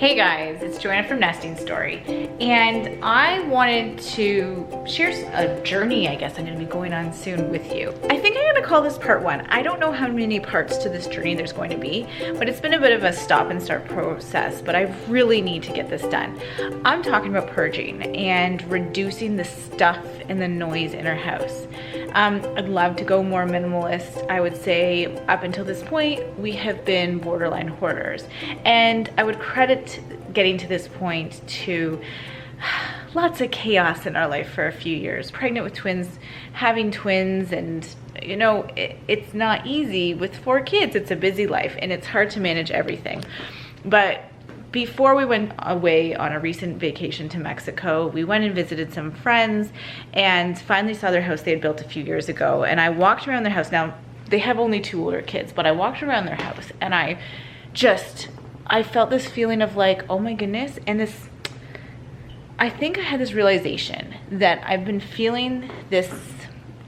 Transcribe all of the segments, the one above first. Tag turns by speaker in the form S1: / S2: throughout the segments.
S1: Hey guys, it's Joanna from Nesting Story, and I wanted to share a journey I guess I'm going to be going on soon with you. I think I'm going to call this part one. I don't know how many parts to this journey there's going to be, but it's been a bit of a stop and start process, but I really need to get this done. I'm talking about purging and reducing the stuff and the noise in our house. I'd love to go more minimalist. I would say up until this point, we have been borderline hoarders, and I would credit getting to this point to lots of chaos in our life for a few years. Pregnant with twins, having twins, and you know, it's not easy with 4 kids. It's a busy life and it's hard to manage everything. But before we went away on a recent vacation to Mexico, we went and visited some friends and finally saw their house they had built a few years ago. And I walked around their house. Now, they have only 2 older kids, but I walked around their house and I felt this feeling of like, oh my goodness. And I think I had this realization that I've been feeling this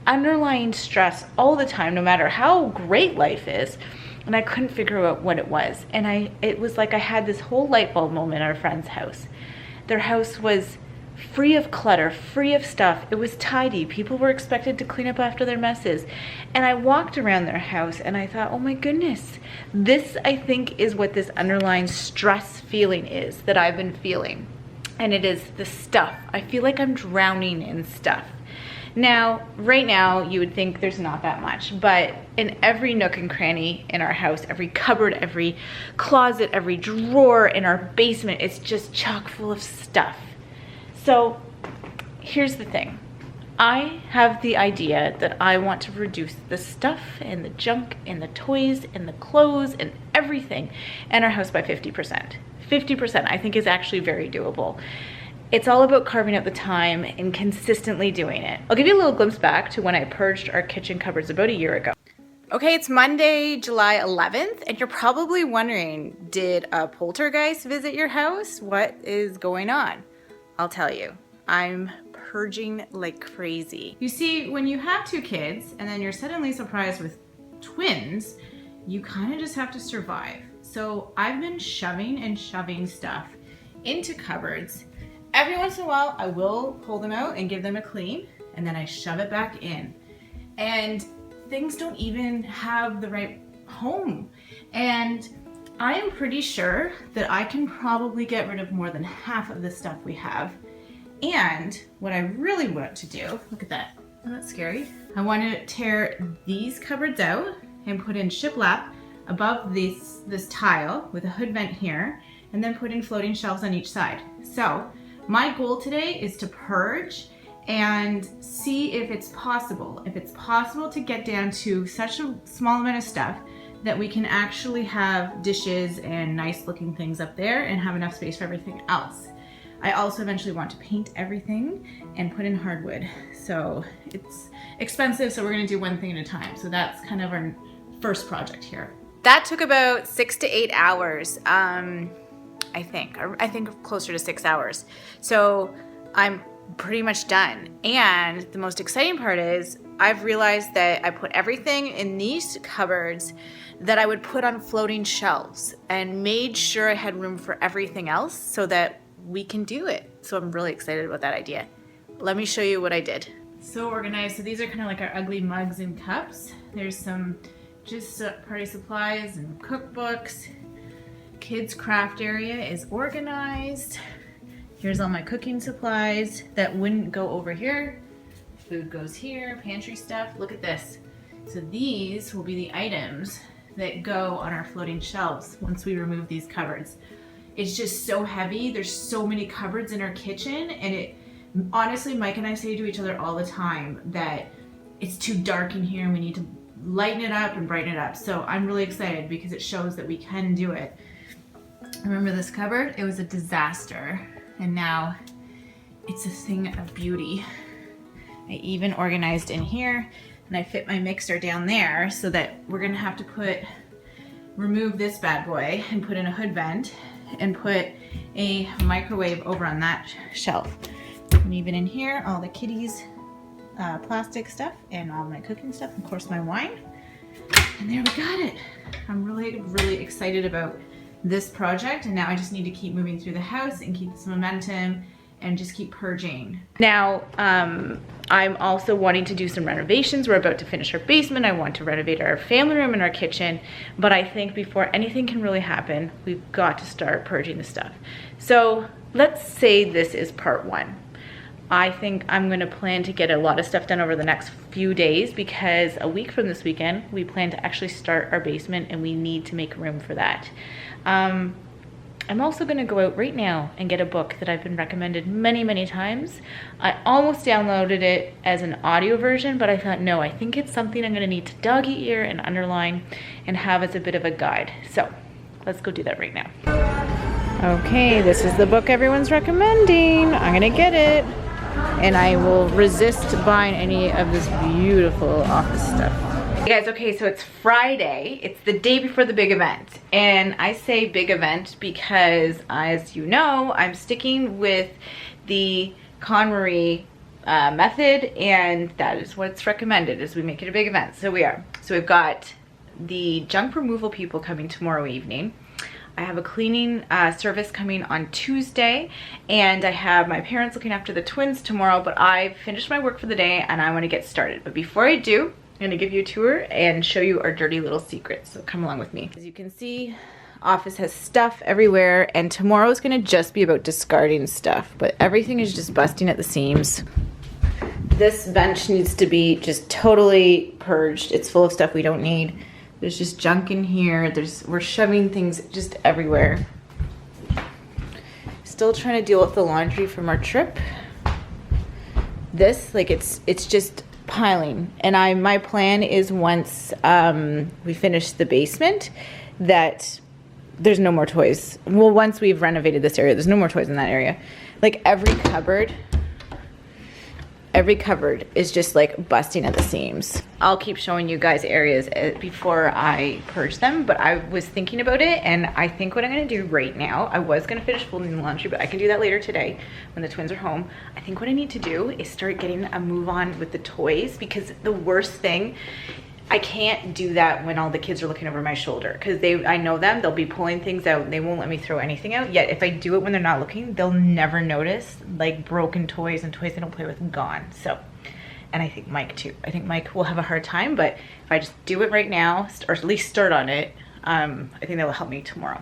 S1: underlying stress all the time, no matter how great life is. And I couldn't figure out what it was. And it was like I had this whole light bulb moment at our friend's house. Their house was free of clutter, free of stuff. It was tidy. People were expected to clean up after their messes. And I walked around their house and I thought, oh my goodness, this I think is what this underlying stress feeling is that I've been feeling. And it is the stuff. I feel like I'm drowning in stuff. Now, right now, you would think there's not that much, but in every nook and cranny in our house, every cupboard, every closet, every drawer in our basement, it's just chock full of stuff. So here's the thing. I have the idea that I want to reduce the stuff and the junk and the toys and the clothes and everything in our house by 50%. 50% I think is actually very doable. It's all about carving out the time and consistently doing it. I'll give you a little glimpse back to when I purged our kitchen cupboards about a year ago. Okay, it's Monday, July 11th, and you're probably wondering, did a poltergeist visit your house? What is going on? I'll tell you, I'm purging like crazy. You see, when you have 2 kids and then you're suddenly surprised with twins, you kind of just have to survive. So I've been shoving and shoving stuff into cupboards. Every once in a while, I will pull them out and give them a clean, and then I shove it back in. And things don't even have the right home. And I am pretty sure that I can probably get rid of more than half of the stuff we have. And what I really want to do, look at that, isn't that scary? I want to tear these cupboards out and put in shiplap above this tile with a hood vent here, and then put in floating shelves on each side. So my goal today is to purge and see if it's possible. If it's possible to get down to such a small amount of stuff that we can actually have dishes and nice looking things up there and have enough space for everything else. I also eventually want to paint everything and put in hardwood. So it's expensive, so we're gonna do one thing at a time. So that's kind of our first project here. That took about 6 to 8 hours. I think closer to 6 hours. So I'm pretty much done. And the most exciting part is I've realized that I put everything in these cupboards that I would put on floating shelves and made sure I had room for everything else so that we can do it. So I'm really excited about that idea. Let me show you what I did. So organized. So these are kind of like our ugly mugs and cups. There's some just party supplies and cookbooks. Kids craft area is organized. Here's all my cooking supplies that wouldn't go over here. Food goes here, pantry stuff. Look at this. So these will be the items that go on our floating shelves once we remove these cupboards. It's just so heavy. There's so many cupboards in our kitchen, and honestly, Mike and I say to each other all the time that it's too dark in here and we need to lighten it up and brighten it up. So I'm really excited because it shows that we can do it. Remember this cupboard? It was a disaster, and now it's a thing of beauty. I even organized in here, and I fit my mixer down there so that we're gonna have to remove this bad boy and put in a hood vent and put a microwave over on that shelf. And even in here, all the kitties' plastic stuff and all my cooking stuff, of course my wine. And there we got it. I'm really, really excited about this project, and now I just need to keep moving through the house and keep this momentum and just keep purging. Now, I'm also wanting to do some renovations. We're about to finish our basement. I want to renovate our family room and our kitchen, but I think before anything can really happen, we've got to start purging the stuff. So let's say this is part one. I think I'm gonna plan to get a lot of stuff done over the next few days, because a week from this weekend, we plan to actually start our basement, and we need to make room for that. I'm also gonna go out right now and get a book that I've been recommended many, many times. I almost downloaded it as an audio version, but I thought, no, I think it's something I'm gonna need to doggy ear and underline and have as a bit of a guide. So let's go do that right now. Okay, this is the book everyone's recommending. I'm gonna get it, and I will resist buying any of this beautiful office stuff. Hey guys, okay, so it's Friday. It's the day before the big event. And I say big event because, as you know, I'm sticking with the Konmari method, and that is what's recommended, is we make it a big event. So we are. So we've got the junk removal people coming tomorrow evening. I have a cleaning service coming on Tuesday, and I have my parents looking after the twins tomorrow, but I've finished my work for the day and I want to get started. But before I do, I'm gonna give you a tour and show you our dirty little secrets, so come along with me. As you can see, office has stuff everywhere, and tomorrow's gonna just be about discarding stuff, but everything is just busting at the seams. This bench needs to be just totally purged. It's full of stuff we don't need. There's just junk in here. We're shoving things just everywhere. Still trying to deal with the laundry from our trip. This, like, it's just piling, and my plan is once we finish the basement that there's no more toys. Well, once we've renovated this area, there's no more toys in that area. Like every cupboard is just like busting at the seams. I'll keep showing you guys areas before I purge them, but I was thinking about it, and I think what I'm gonna do right now, I was gonna finish folding the laundry, but I can do that later today when the twins are home. I think what I need to do is start getting a move on with the toys, because the worst thing, I can't do that when all the kids are looking over my shoulder, because I know them, they'll be pulling things out and they won't let me throw anything out. Yet if I do it when they're not looking, they'll never notice, like broken toys and toys they don't play with gone. So, and I think Mike too. I think Mike will have a hard time, but if I just do it right now, or at least start on it, I think that will help me tomorrow.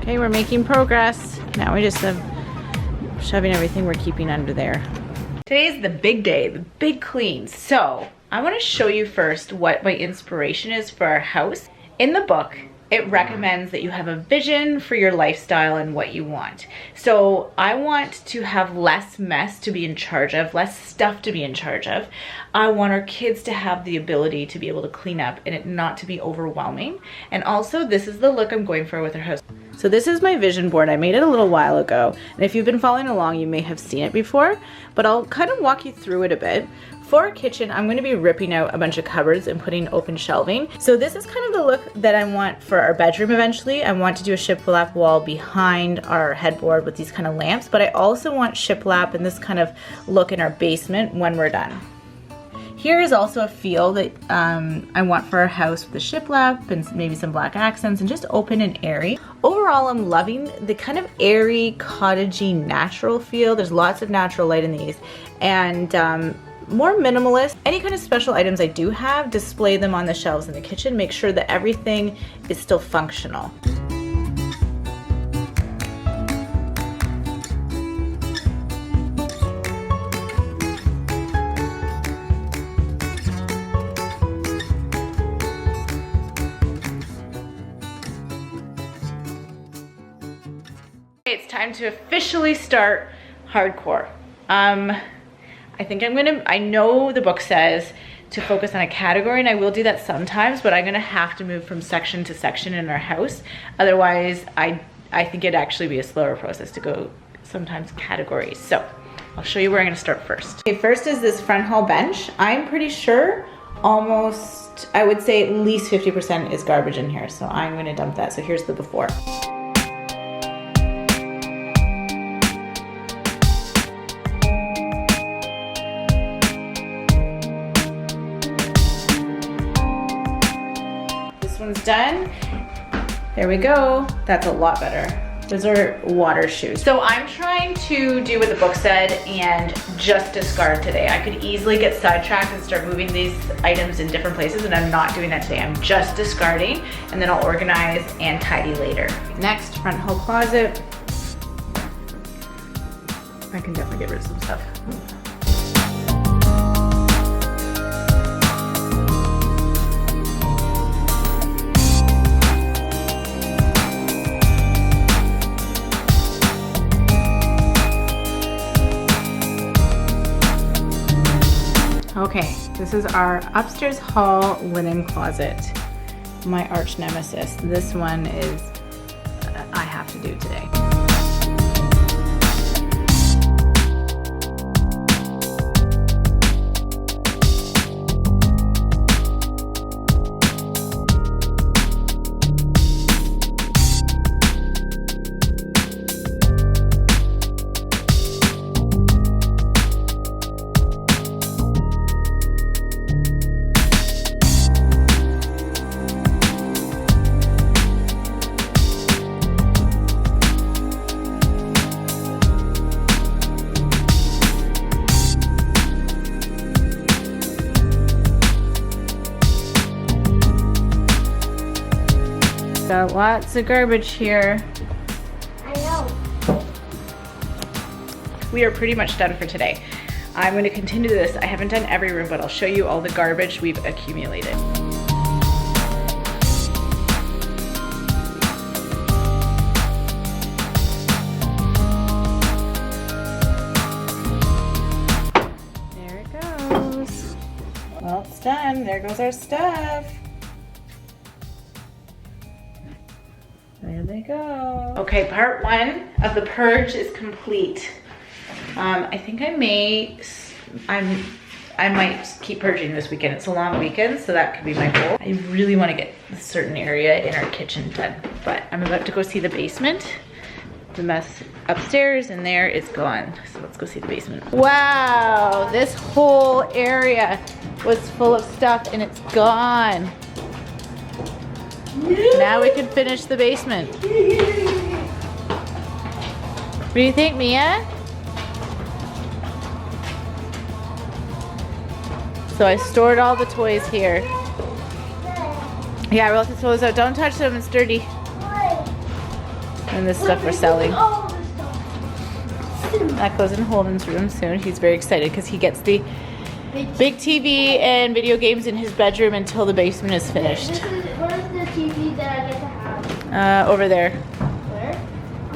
S1: Okay, we're making progress. Now we just have shoving everything we're keeping under there. Today's the big day, the big clean. So I want to show you first what my inspiration is for our house. In the book, it recommends that you have a vision for your lifestyle and what you want. So I want to have less mess to be in charge of, less stuff to be in charge of. I want our kids to have the ability to be able to clean up and it not to be overwhelming. And also, this is the look I'm going for with our house. So this is my vision board. I made it a little while ago, and if you've been following along, you may have seen it before, but I'll kind of walk you through it a bit. For our kitchen, I'm going to be ripping out a bunch of cupboards and putting open shelving. So this is kind of the look that I want for our bedroom eventually. I want to do a shiplap wall behind our headboard with these kind of lamps, but I also want shiplap and this kind of look in our basement when we're done. Here is also a feel that I want for our house with the shiplap and maybe some black accents and just open and airy. Overall, I'm loving the kind of airy, cottagey, natural feel. There's lots of natural light in these, and more minimalist. Any kind of special items I do have, display them on the shelves in the kitchen. Make sure that everything is still functional. It's time to officially start hardcore. I think I know the book says to focus on a category, and I will do that sometimes, but I'm gonna have to move from section to section in our house. Otherwise, I think it'd actually be a slower process to go sometimes categories. So I'll show you where I'm gonna start first. Okay, first is this front hall bench. I'm pretty sure almost, I would say at least 50% is garbage in here. So I'm gonna dump that. So here's the before. This one's done. There we go. That's a lot better. Those are water shoes. So I'm trying to do what the book said and just discard today. I could easily get sidetracked and start moving these items in different places, and I'm not doing that today. I'm just discarding, and then I'll organize and tidy later. Next, front hall closet. I can definitely get rid of some stuff. Okay, this is our upstairs hall linen closet. My arch nemesis. This one is, I have to do today. Got lots of garbage here.
S2: I know.
S1: We are pretty much done for today. I'm going to continue this. I haven't done every room, but I'll show you all the garbage we've accumulated. There it goes. Well, it's done. There goes our stuff. There they go. Okay, part one of the purge is complete. I think I might keep purging this weekend. It's a long weekend, so that could be my goal. I really want to get a certain area in our kitchen done, but I'm about to go see the basement. The mess upstairs and there is gone. So let's go see the basement. Wow, this whole area was full of stuff and it's gone. Now we can finish the basement. What do you think, Mia? So I stored all the toys here. Yeah, we'll have to throw those out. Don't touch them, it's dirty. And this stuff we're selling. That goes in Holden's room soon. He's very excited because he gets the big TV and video games in his bedroom until the basement is finished.
S2: Where's the TV that I get to have?
S1: Over there.
S2: Where?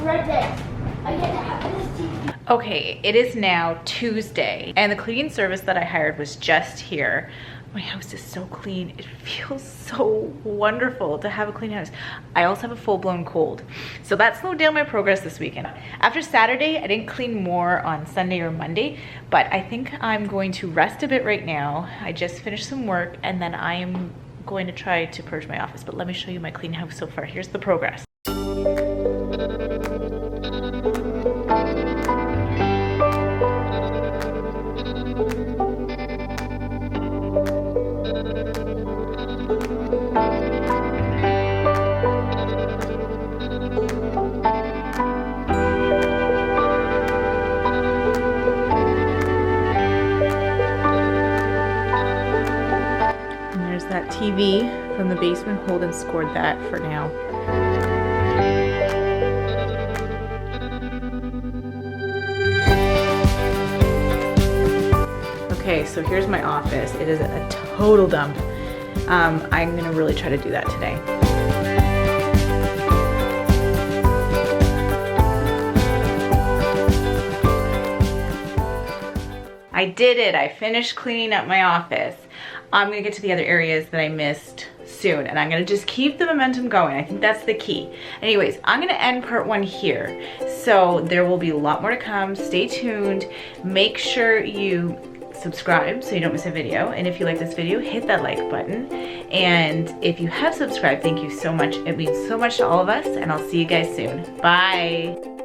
S2: Right there. I get to have this TV.
S1: Okay, it is now Tuesday, and the cleaning service that I hired was just here. My house is so clean. It feels so wonderful to have a clean house. I also have a full-blown cold, so that slowed down my progress this weekend. After Saturday, I didn't clean more on Sunday or Monday, but I think I'm going to rest a bit right now. I just finished some work, and then I am going to try to purge my office, but let me show you my clean house so far. Here's the progress. That TV from the basement. Holden scored that for now. Okay, so here's my office. It is a total dump. I'm gonna really try to do that today. I did it. I finished cleaning up my office. I'm gonna get to the other areas that I missed soon, and I'm gonna just keep the momentum going. I think that's the key. Anyways, I'm gonna end part 1 here. So there will be a lot more to come. Stay tuned. Make sure you subscribe so you don't miss a video. And if you like this video, hit that like button. And if you have subscribed, thank you so much. It means so much to all of us, and I'll see you guys soon. Bye.